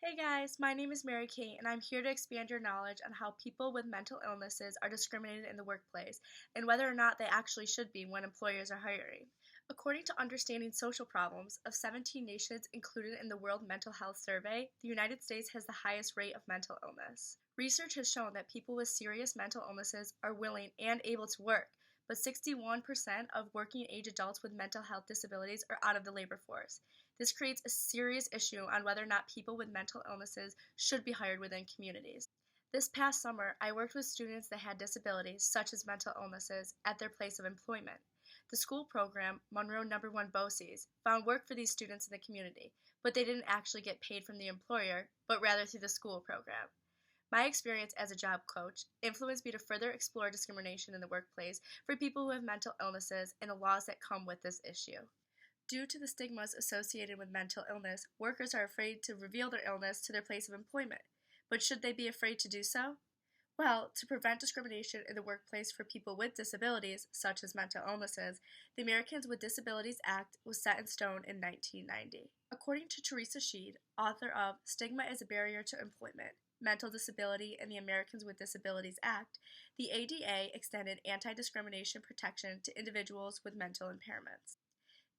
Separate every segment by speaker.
Speaker 1: Hey guys, my name is Mary Kate, and I'm here to expand your knowledge on how people with mental illnesses are discriminated in the workplace and whether or not they actually should be when employers are hiring. According to Understanding Social Problems, of 17 nations included in the World Mental Health Survey, the United States has the highest rate of mental illness. Research has shown that people with serious mental illnesses are willing and able to work, but 61% of working age adults with mental health disabilities are out of the labor force. This creates a serious issue on whether or not people with mental illnesses should be hired within communities. This past summer, I worked with students that had disabilities, such as mental illnesses, at their place of employment. The school program, Monroe No. 1 BOCES, found work for these students in the community, but they didn't actually get paid from the employer, but rather through the school program. My experience as a job coach influenced me to further explore discrimination in the workplace for people who have mental illnesses and the laws that come with this issue. Due to the stigmas associated with mental illness, workers are afraid to reveal their illness to their place of employment. But should they be afraid to do so? Well, to prevent discrimination in the workplace for people with disabilities, such as mental illnesses, the Americans with Disabilities Act was set in stone in 1990. According to Teresa Sheed, author of Stigma as a Barrier to Employment, Mental Disability and the Americans with Disabilities Act, the ADA extended anti-discrimination protection to individuals with mental impairments.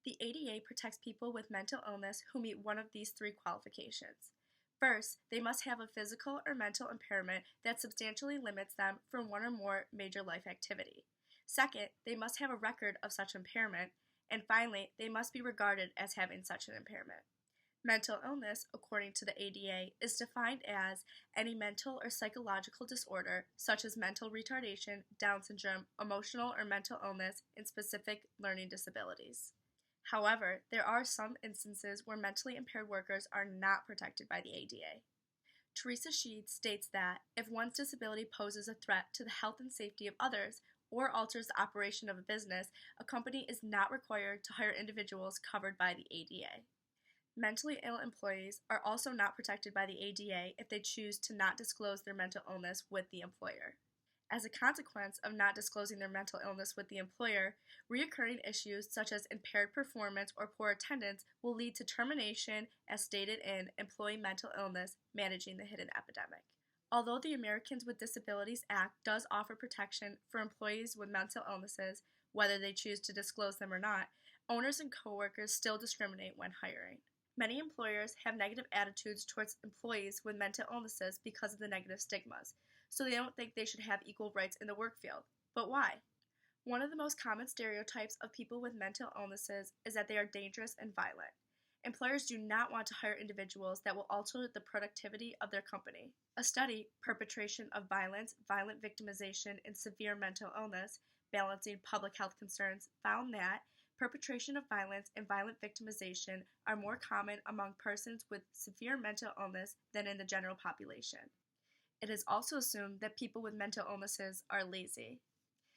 Speaker 1: The ADA protects people with mental illness who meet one of these three qualifications. First, they must have a physical or mental impairment that substantially limits them from one or more major life activity. Second, they must have a record of such impairment. And finally, they must be regarded as having such an impairment. Mental illness, according to the ADA, is defined as any mental or psychological disorder, such as mental retardation, Down syndrome, emotional or mental illness, and specific learning disabilities. However, there are some instances where mentally impaired workers are not protected by the ADA. Teresa Sheed states that if one's disability poses a threat to the health and safety of others or alters the operation of a business, a company is not required to hire individuals covered by the ADA. Mentally ill employees are also not protected by the ADA if they choose to not disclose their mental illness with the employer. As a consequence of not disclosing their mental illness with the employer, recurring issues such as impaired performance or poor attendance will lead to termination, as stated in Employee Mental Illness: Managing the Hidden Epidemic. Although the Americans with Disabilities Act does offer protection for employees with mental illnesses, whether they choose to disclose them or not, owners and coworkers still discriminate when hiring. Many employers have negative attitudes towards employees with mental illnesses because of the negative stigmas, so they don't think they should have equal rights in the work field. But why? One of the most common stereotypes of people with mental illnesses is that they are dangerous and violent. Employers do not want to hire individuals that will alter the productivity of their company. A study, Perpetration of Violence, Violent Victimization, and Severe Mental Illness, Balancing Public Health Concerns, found that perpetration of violence and violent victimization are more common among persons with severe mental illness than in the general population. It is also assumed that people with mental illnesses are lazy.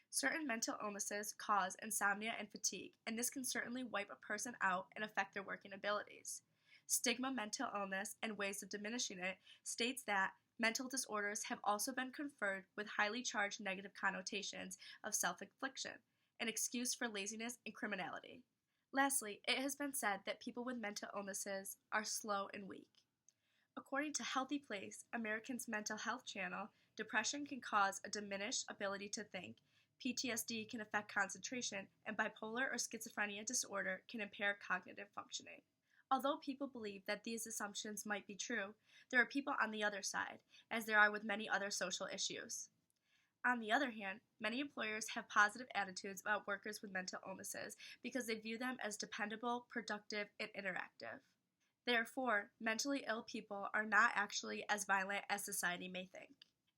Speaker 1: Certain mental illnesses cause insomnia and fatigue, and this can certainly wipe a person out and affect their working abilities. Stigma Mental Illness and Ways of Diminishing It states that mental disorders have also been conferred with highly charged negative connotations of self-infliction, an excuse for laziness and criminality. Lastly, it has been said that people with mental illnesses are slow and weak. According to Healthy Place, American's Mental Health Channel, depression can cause a diminished ability to think, PTSD can affect concentration, and bipolar or schizophrenia disorder can impair cognitive functioning. Although people believe that these assumptions might be true, there are people on the other side, as there are with many other social issues. On the other hand, many employers have positive attitudes about workers with mental illnesses because they view them as dependable, productive, and interactive. Therefore, mentally ill people are not actually as violent as society may think.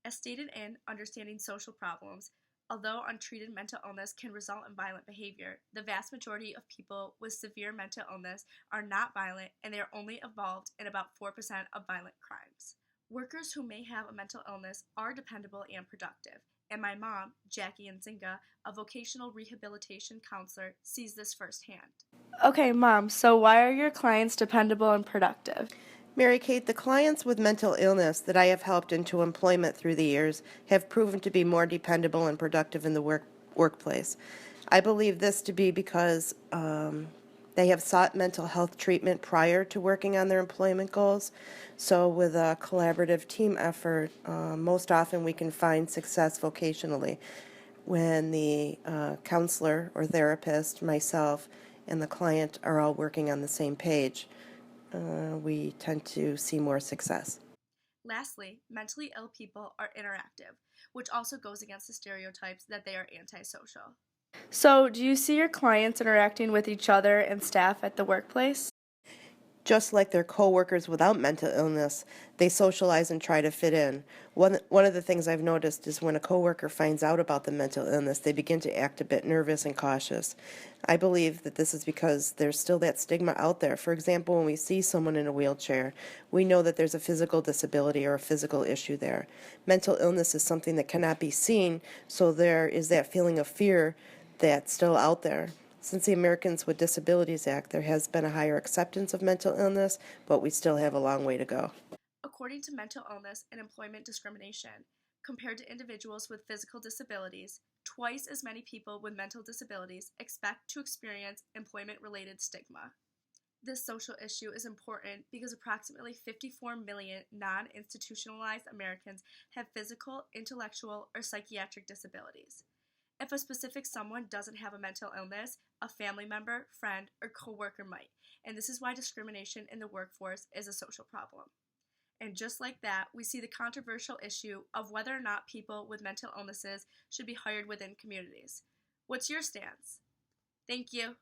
Speaker 1: As stated in Understanding Social Problems, although untreated mental illness can result in violent behavior, the vast majority of people with severe mental illness are not violent, and they are only involved in about 4% of violent crimes. Workers who may have a mental illness are dependable and productive, and my mom, Jackie Nzinga, a vocational rehabilitation counselor, sees this firsthand. Okay, Mom, so why are your clients dependable and productive?
Speaker 2: Mary Kate, the clients with mental illness that I have helped into employment through the years have proven to be more dependable and productive in the workplace. I believe this to be because They have sought mental health treatment prior to working on their employment goals. So, with a collaborative team effort, most often we can find success vocationally when the counselor or therapist, myself, and the client are all working on the same page. We tend to see more success.
Speaker 1: Lastly, mentally ill people are interactive, which also goes against the stereotypes that they are antisocial. So, do you see your clients interacting with each other and staff at the workplace?
Speaker 2: Just like their coworkers without mental illness, they socialize and try to fit in. One of the things I've noticed is when a coworker finds out about the mental illness, they begin to act a bit nervous and cautious. I believe that this is because there's still that stigma out there. For example, when we see someone in a wheelchair, we know that there's a physical disability or a physical issue there. Mental illness is something that cannot be seen, so there is that feeling of fear that's still out there. Since the Americans with Disabilities Act, there has been a higher acceptance of mental illness, but we still have a long way to go.
Speaker 1: According to mental illness and employment discrimination, compared to individuals with physical disabilities, twice as many people with mental disabilities expect to experience employment related stigma. This social issue is important because approximately 54 million non institutionalized Americans have physical, intellectual, or psychiatric disabilities. If a specific someone doesn't have a mental illness, a family member, friend, or coworker might, and this is why discrimination in the workforce is a social problem. And just like that, we see the controversial issue of whether or not people with mental illnesses should be hired within communities. What's your stance? Thank you.